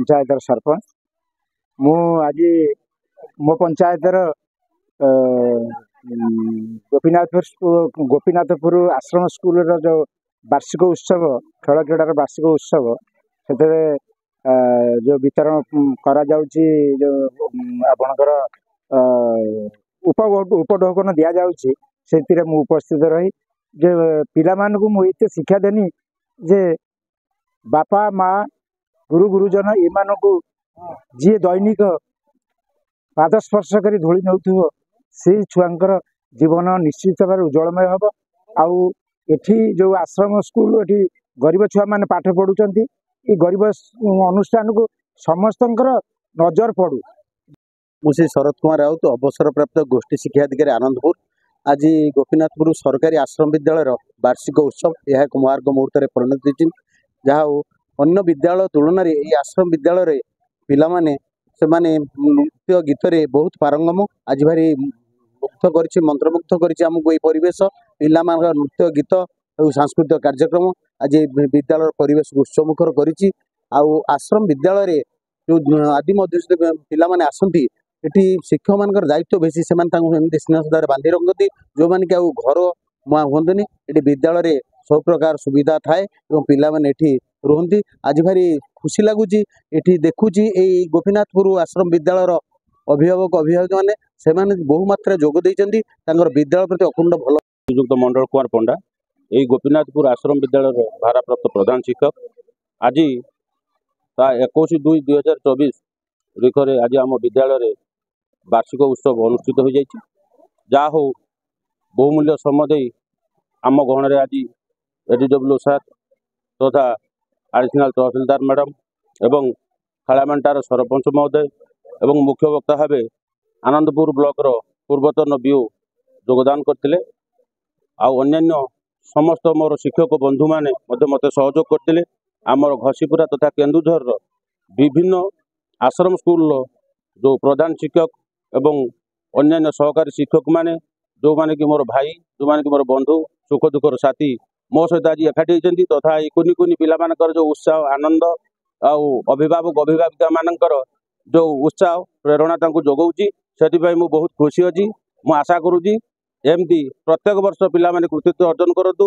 पंचायतर सरपंच मु आज मो पंचायतर गोपीनाथपुर आश्रम स्कूल जो वार्षिक उत्सव खेल क्रीडार वार्षिक उत्सव से जो वितरण करा जाउची जो आपणकर उपढौकन दि जाउची से उपस्थित रही जे पिला मानकु मु एते शिक्षा देनी जे बापा माँ गुरु गुरुजन एमानकु जी दैनिक पाद स्पर्श कर धूली नौथुव से छुआंकर जीवन निश्चित भाव उज्जवलमय हम आउ एठी जो आश्रम स्कूल एठी गरीब छुआ माने पाठ पढ़ुचंती ये गरीब अनुष्ठान को समस्त नजर पड़ू। मुझे शरद कुमार राउत अवसर प्राप्त गोष्ठी शिक्षा अधिकारी आनंदपुर आज गोपीनाथपुर सरकारी आश्रम विद्यालय वार्षिक उत्सव यह एक मार्ग मुहूर्त परिणत होती जहाँ अन्य विद्यालय तुलन में ये आश्रम विद्यालय पिला माने से माने नृत्य गीत रे बहुत पारंगम आज भारी मुग्ध कर मंत्रमुग्ध करमको ये परिवेश पिला नृत्य गीत और सांस्कृतिक कार्यक्रम आज विद्यालय परिवेश उत्सवमुखर करी आश्रम विद्यालय जो आदिम अध्युषित पिला माने आसंती एटी शिक्षक मान दायित्व बेसी से स्नेह श्रद्धार बांधि रखती जो मैंने कि घर मुआ हमें ये विद्यालय सब प्रकार सुविधा थाए पिला माने एठी रुहती आज भारी खुशी लगुच ये देखुची ये गोपीनाथपुर आश्रम विद्यालय अभिभावक अभिभावक मैंने से बहुमात्रा जोग देती विद्यालय प्रति अकुंड भल श्रीजुक्त मंडल कुमार पंडा यही गोपीनाथपुर आश्रम विद्यालय भारप्राप्त प्रधान शिक्षक आज 21/2/2024 तारीख आज आम विद्यालय वार्षिक उत्सव अनुष्ठित हो जाए जहा हो बहुमूल्य समय आम गहन आज एडीडब्ल्यू सार तथा एडिशनल तहसीलदार मैडम एवं खालामेंटार सरपंच महोदय एवं मुख्य वक्ता भाव आनंदपुर ब्लॉक पूर्वतन बीओ योगदान करते अन्य समस्त मोर शिक्षक बंधु मैंने मत सहयोग करते आमर घसीपुरा तथा केन्दुझर विभिन्न आश्रम स्कूल जो प्रधान शिक्षक एवं अन्य सहकारी शिक्षक माने जो माने कि मोर भाई जो माने कि मोर बंधु सुख दुखर साथी मो सहित आज एकाठी होती तथा कुनि कुनि पिला मानकर जो उत्साह आनंद आउ अभिभावक अभिभाविका मानकर जो उत्साह प्रेरणा जोगाऊँगी से मु बहुत खुशी अच्छी मु आशा करुँगी एमती प्रत्येक वर्ष पिला माने कृतित्व अर्जन करतु।